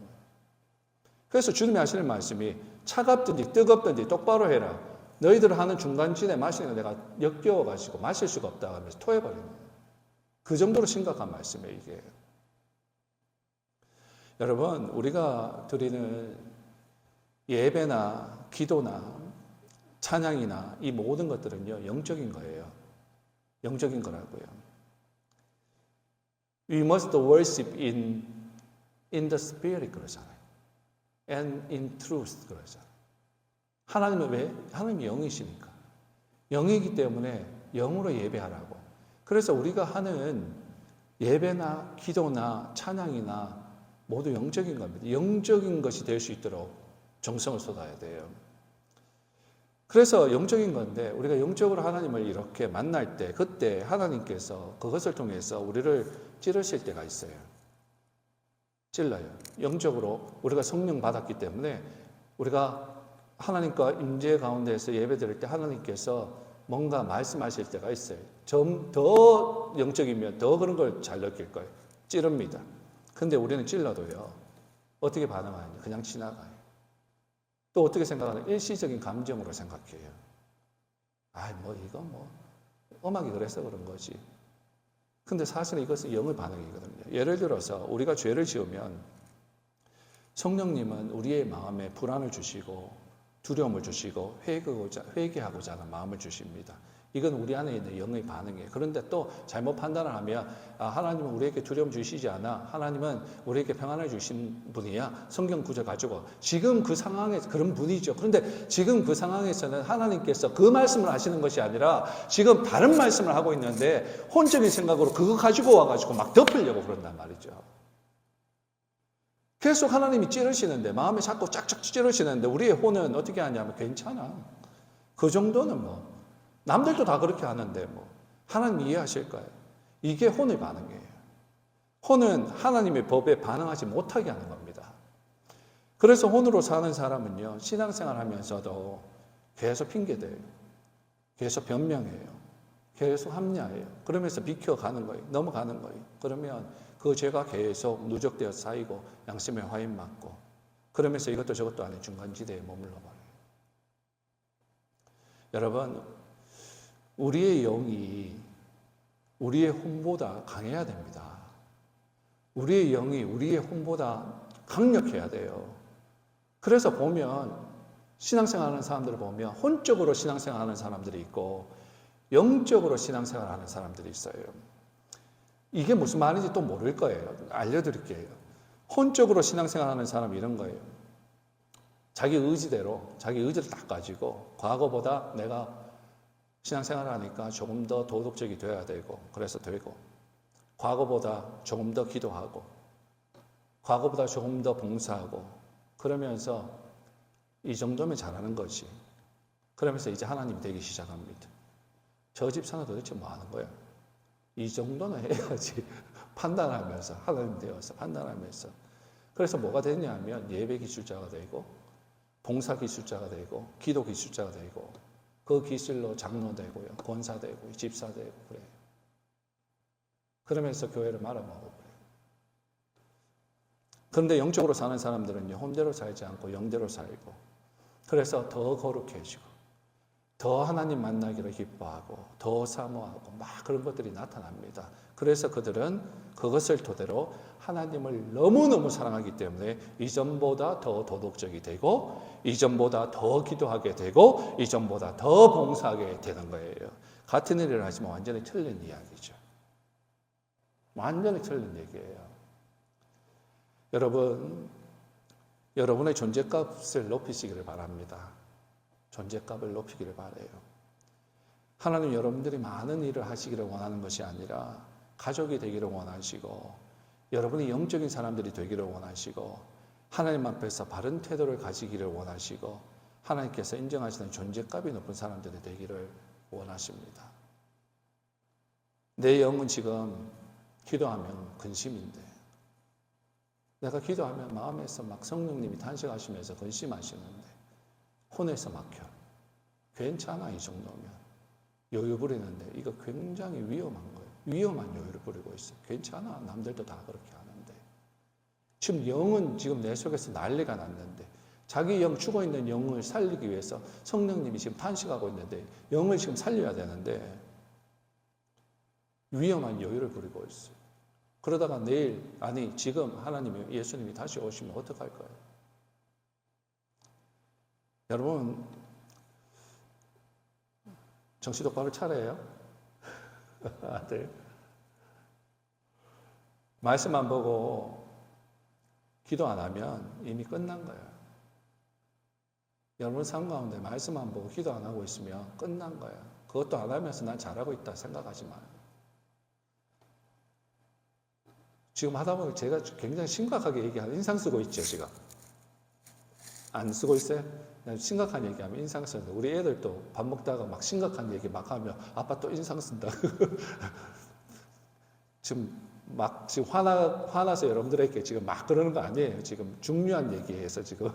그래서 주님이 하시는 말씀이 차갑든지 뜨겁든지 똑바로 해라. 너희들 하는 중간지대 마시는 거 내가 역겨워가지고 마실 수가 없다 하면서 토해버리는 거예요. 그 정도로 심각한 말씀이에요, 이게. 여러분, 우리가 드리는 예배나 기도나 찬양이나 이 모든 것들은요, 영적인 거예요. 영적인 거라고요. We must worship in the spirit 그러잖아요. And in truth 그러잖아요. 하나님은 왜? 하나님이 영이시니까. 영이기 때문에 영으로 예배하라고. 그래서 우리가 하는 예배나 기도나 찬양이나 모두 영적인 겁니다. 영적인 것이 될 수 있도록 정성을 쏟아야 돼요. 그래서 영적인 건데 우리가 영적으로 하나님을 이렇게 만날 때 그때 하나님께서 그것을 통해서 우리를 찌르실 때가 있어요. 찔러요. 영적으로 우리가 성령 받았기 때문에 우리가 하나님과 임재 가운데에서 예배 드릴 때 하나님께서 뭔가 말씀하실 때가 있어요. 좀 더 영적이면 더 그런 걸 잘 느낄 거예요. 찌릅니다. 근데 우리는 찔러도요. 어떻게 반응하냐? 그냥 지나가요. 또 어떻게 생각하냐? 일시적인 감정으로 생각해요. 이거 음악이 그래서 그런 거지. 근데 사실은 이것은 영의 반응이거든요. 예를 들어서 우리가 죄를 지으면 성령님은 우리의 마음에 불안을 주시고 두려움을 주시고 회개하고자 하는 마음을 주십니다. 이건 우리 안에 있는 영의 반응이에요. 그런데 또 잘못 판단을 하면 하나님은 우리에게 두려움 주시지 않아. 하나님은 우리에게 평안을 주신 분이야. 성경 구절 가지고 지금 그 상황에서 그런 분이죠. 그런데 지금 그 상황에서는 하나님께서 그 말씀을 하시는 것이 아니라 지금 다른 말씀을 하고 있는데 혼적인 생각으로 그거 가지고 와가지고 막 덮으려고 그런단 말이죠. 계속 하나님이 찌르시는데 마음에 자꾸 짝짝 찌르시는데 우리의 혼은 어떻게 하냐면 괜찮아. 그 정도는 남들도 다 그렇게 하는데 하나님 이해하실 거예요. 이게 혼의 반응이에요. 혼은 하나님의 법에 반응하지 못하게 하는 겁니다. 그래서 혼으로 사는 사람은요, 신앙생활 하면서도 계속 핑계대요. 계속 변명해요. 계속 합리화해요. 그러면서 비켜가는 거예요. 넘어가는 거예요. 그러면 그 죄가 계속 누적되어 쌓이고 양심의 화인 맞고 그러면서 이것도 저것도 아닌 중간지대에 머물러 버려요. 여러분, 우리의 영이 우리의 혼보다 강해야 됩니다. 우리의 영이 우리의 혼보다 강력해야 돼요. 그래서 보면 신앙생활하는 사람들을 보면 혼적으로 신앙생활하는 사람들이 있고 영적으로 신앙생활하는 사람들이 있어요. 이게 무슨 말인지 또 모를 거예요. 알려드릴게요. 혼적으로 신앙생활하는 사람은 이런 거예요. 자기 의지대로 자기 의지를 딱 가지고 과거보다 내가 신앙생활을 하니까 조금 더 도덕적이 돼야 되고 그래서 되고 과거보다 조금 더 기도하고 과거보다 조금 더 봉사하고 그러면서 이 정도면 잘하는 거지. 그러면서 이제 하나님이 되기 시작합니다. 저 집사는 도대체 뭐 하는 거야? 이 정도는 해야지. 판단하면서 하나님 되어서 판단하면서 그래서 뭐가 되냐면 예배 기술자가 되고 봉사 기술자가 되고 기도 기술자가 되고 그 기술로 장로 되고요. 권사 되고 집사 되고 그래요. 그러면서 교회를 말아먹고 그래요. 그런데 영적으로 사는 사람들은요. 혼대로 살지 않고 영대로 살고 그래서 더 거룩해지고 더 하나님 만나기를 기뻐하고 더 사모하고 막 그런 것들이 나타납니다. 그래서 그들은 그것을 토대로 하나님을 너무너무 사랑하기 때문에 이전보다 더 도덕적이 되고 이전보다 더 기도하게 되고 이전보다 더 봉사하게 되는 거예요. 같은 일을 하지만 완전히 틀린 이야기죠. 완전히 틀린 얘기예요. 여러분의 존재값을 높이시기를 바랍니다. 존재값을 높이기를 바라요. 하나님 여러분들이 많은 일을 하시기를 원하는 것이 아니라 가족이 되기를 원하시고 여러분이 영적인 사람들이 되기를 원하시고 하나님 앞에서 바른 태도를 가지기를 원하시고 하나님께서 인정하시는 존재값이 높은 사람들이 되기를 원하십니다. 내 영은 지금 기도하면 근심인데 내가 기도하면 마음에서 막 성령님이 탄식하시면서 근심하시는데 혼에서 막혀. 괜찮아 이 정도면. 여유 부리는데 이거 굉장히 위험한 거예요. 위험한 여유를 부리고 있어요. 괜찮아. 남들도 다 그렇게 하는데. 지금 영은 지금 내 속에서 난리가 났는데 자기 영 죽어있는 영을 살리기 위해서 성령님이 지금 탄식하고 있는데 영을 지금 살려야 되는데 위험한 여유를 부리고 있어요. 그러다가 내일 아니 지금 하나님이 예수님이 다시 오시면 어떡할 거예요? 여러분 정신 똑바로 차려요. 아들 말씀 안 보고 기도 안 하면 이미 끝난 거예요. 여러분 삶 가운데 말씀 안 보고 기도 안 하고 있으면 끝난 거예요. 그것도 안 하면서 난 잘하고 있다 생각하지 마요. 지금 하다 보니 제가 굉장히 심각하게 얘기하는 인상 쓰고 있죠 지금. 안 쓰고 있어요? 심각한 얘기하면 인상 쓰는데 우리 애들도 밥 먹다가 막 심각한 얘기 막 하면 아빠 또 인상 쓴다. 지금 화나서 여러분들에게 지금 막 그러는 거 아니에요. 지금 중요한 얘기해서 지금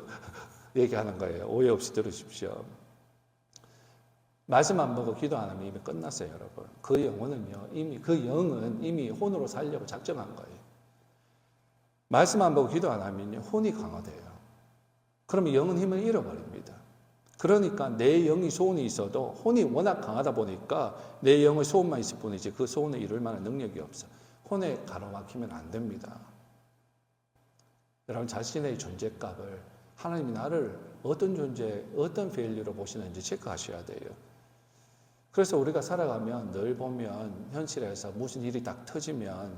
얘기하는 거예요. 오해 없이 들으십시오. 말씀 안 보고 기도 안 하면 이미 끝났어요, 여러분. 그 영은 이미 혼으로 살려고 작정한 거예요. 말씀 안 보고 기도 안 하면 혼이 강화돼요. 그러면 영은 힘을 잃어버립니다. 그러니까 내 영이 소원이 있어도 혼이 워낙 강하다 보니까 내 영의 소원만 있을 뿐이지 그 소원을 이룰 만한 능력이 없어. 혼에 가로막히면 안 됩니다. 여러분 자신의 존재값을 하나님이 나를 어떤 존재, 어떤 밸류로 보시는지 체크하셔야 돼요. 그래서 우리가 살아가면 늘 보면 현실에서 무슨 일이 딱 터지면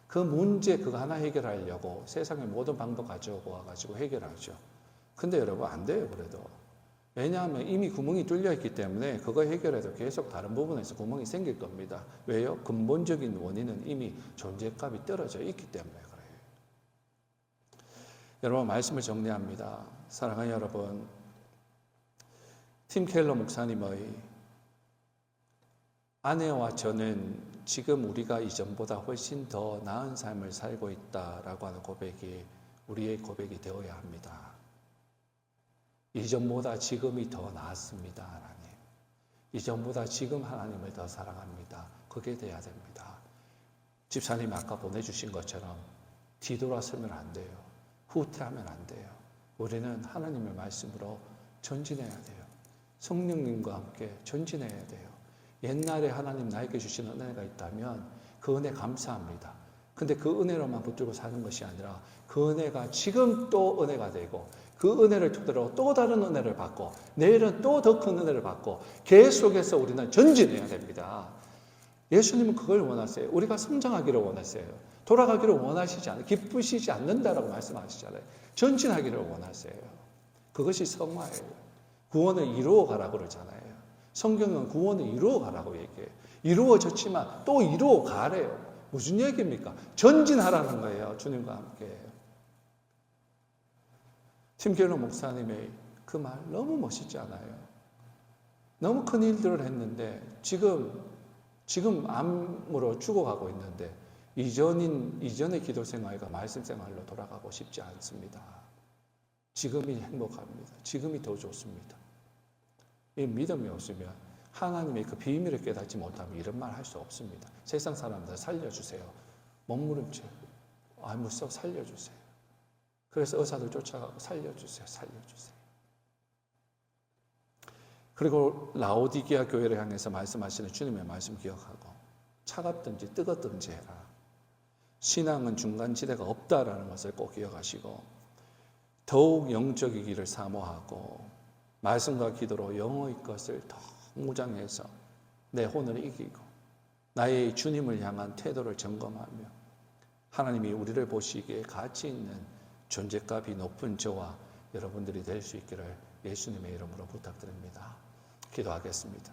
그 문제 그거 하나 해결하려고 세상의 모든 방법 가져오고 와가지고 해결하죠. 근데 여러분 안 돼요 그래도. 왜냐하면 이미 구멍이 뚫려 있기 때문에 그거 해결해도 계속 다른 부분에서 구멍이 생길 겁니다. 왜요? 근본적인 원인은 이미 존재값이 떨어져 있기 때문에 그래요. 여러분 말씀을 정리합니다. 사랑하는 여러분, 팀 켈러 목사님의 아내와 저는 지금 우리가 이전보다 훨씬 더 나은 삶을 살고 있다라고 하는 고백이 우리의 고백이 되어야 합니다. 이전보다 지금이 더 나았습니다, 하나님. 이전보다 지금 하나님을 더 사랑합니다. 그게 돼야 됩니다. 집사님 아까 보내주신 것처럼 뒤돌아서면 안 돼요. 후퇴하면 안 돼요. 우리는 하나님의 말씀으로 전진해야 돼요. 성령님과 함께 전진해야 돼요. 옛날에 하나님 나에게 주신 은혜가 있다면 그 은혜 감사합니다. 근데 그 은혜로만 붙들고 사는 것이 아니라 그 은혜가 지금 또 은혜가 되고 그 은혜를 토대로 또 다른 은혜를 받고 내일은 또 더 큰 은혜를 받고 계속해서 우리는 전진해야 됩니다. 예수님은 그걸 원하세요. 우리가 성장하기를 원하세요. 돌아가기를 원하시지 않아요. 기쁘시지 않는다라고 말씀하시잖아요. 전진하기를 원하세요. 그것이 성화예요. 구원을 이루어 가라고 그러잖아요. 성경은 구원을 이루어 가라고 얘기해요. 이루어졌지만 또 이루어 가래요. 무슨 얘기입니까? 전진하라는 거예요. 주님과 함께. 팀 켈러 목사님의 그 말 너무 멋있지 않아요? 너무 큰 일들을 했는데 지금 암으로 죽어가고 있는데 이전의 기도 생활과 말씀 생활로 돌아가고 싶지 않습니다. 지금이 행복합니다. 지금이 더 좋습니다. 이 믿음이 없으면 하나님의 그 비밀을 깨닫지 못하면 이런 말 할 수 없습니다. 세상 사람들 살려주세요. 몸부림쳐. 무섭 살려주세요. 그래서 의사들 쫓아가고 살려주세요. 살려주세요. 그리고 라오디게아 교회를 향해서 말씀하시는 주님의 말씀 기억하고 차갑든지 뜨겁든지 해라. 신앙은 중간지대가 없다라는 것을 꼭 기억하시고 더욱 영적이기를 사모하고 말씀과 기도로 영의 것을 더 무장해서 내 혼을 이기고 나의 주님을 향한 태도를 점검하며 하나님이 우리를 보시기에 가치 있는 존재값이 높은 저와 여러분들이 될 수 있기를 예수님의 이름으로 부탁드립니다. 기도하겠습니다.